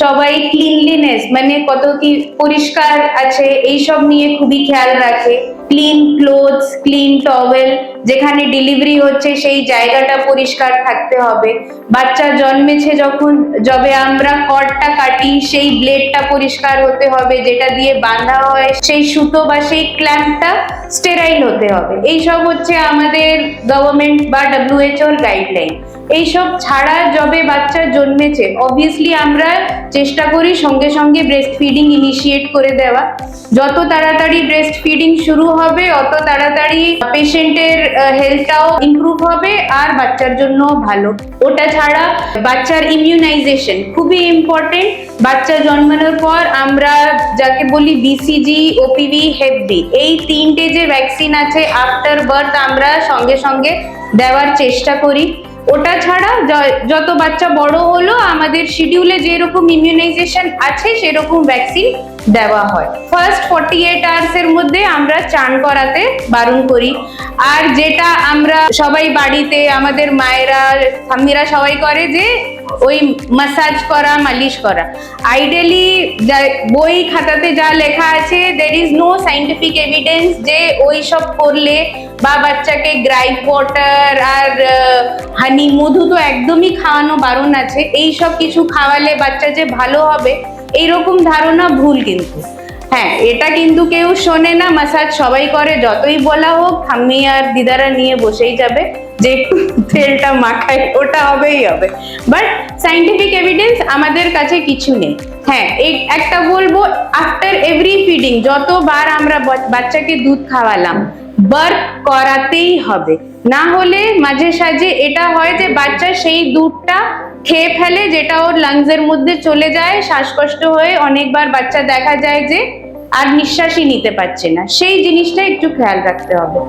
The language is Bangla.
সবাই ক্লিনলিনেস মানে কত কি পরিষ্কার আছে এইসব নিয়ে খুবই খেয়াল রাখে। ক্লিন ক্লোথস, ক্লিন টওয়েল, যেখানে ডেলিভারি হচ্ছে সেই জায়গাটা পরিষ্কার থাকতে হবে। বাচ্চা জন্মেছে যখন, যবে আমরা কর্ডটা কাটি সেই ব্লেডটা পরিষ্কার হতে হবে, যেটা দিয়ে বাঁধা হয় সেই সুতো বা সেই ক্ল্যাম্পটা স্টেরাইল হতে হবে। এইসব হচ্ছে আমাদের গভর্নমেন্ট বা WHO গাইডলাইন। এইসব ছাড়া যবে বাচ্চা জন্মেছে অবভিয়াসলি আমরা চেষ্টা করি সঙ্গে সঙ্গে ব্রেস্ট ফিডিং ইনিশিয়েট করে দেওয়া। যত তাড়াতাড়ি ব্রেস্ট ফিডিং শুরু হবে অত তাড়াতাড়ি পেশেন্টের হেলথটাও ইমপ্রুভ হবে আর বাচ্চার জন্য ভালো। ওটা ছাড়া বাচ্চার ইমিউনাইজেশন খুবই ইম্পর্টেন্ট। বাচ্চা জন্মানোর পর আমরা যাকে বলি BCG, OPV, Hep B, এই তিনটে যে ভ্যাকসিন আছে আফটার বার্থ আমরা সঙ্গে সঙ্গে দেওয়ার চেষ্টা করি। ওটা ছাড়া যত বাচ্চা বড় হলো আমাদের শিডিউলে যেরকম ইমিউনাইজেশন আছে সেরকম ভ্যাকসিন দেওয়া হয়। ফার্স্ট 48 আওয়ার্স এর মধ্যে আমরা চান করাতে বারণ করি। আর যেটা আমরা সবাই বাড়িতে আমাদের মায়েরা ঠাম্মিরা সবাই করে যে ওই মাসাজ করা, মালিশ করা। আইডিয়ালি বই খাতাতে যা লেখা আছে there is no scientific evidence যে ওই সব করলে বা বাচ্চাকে গ্রাইপ ওয়াটার আর হানি, মধু তো একদমই খাওয়ানো বারণ আছে, এইসব কিছু খাওয়ালে বাচ্চা যে ভালো হবে এইরকম ধারণা ভুল। কিন্তু হ্যাঁ, এটা কিন্তু কেউ শোনে না। মাসাজ সবাই করে, যতই বলা হোক ঠাম্মি আর দিদারা নিয়ে বসেই যাবে যে একটু তেলটা মাখাই, ওটা হবেই হবে। বাট সাইন্টিফিক এভিডেন্স আমাদের কাছে কিছু নেই। হ্যাঁ, একটা বলবো, আফটার এভরি ফিডিং যতবার আমরা বাচ্চাকে দুধ খাওয়ালাম বার্প করাতেই হবে। না হলে মাঝে সাঝে এটা হয় যে বাচ্চা সেই দুধটা খেয়ে ফেলে, যেটা ওর লাংসের মধ্যে চলে যায়, শ্বাসকষ্ট হয়ে অনেকবার বাচ্চা দেখা যায় যে আর নিঃশ্বাসই নিতে পারছে না। সেই জিনিসটা একটু খেয়াল রাখতে হবে।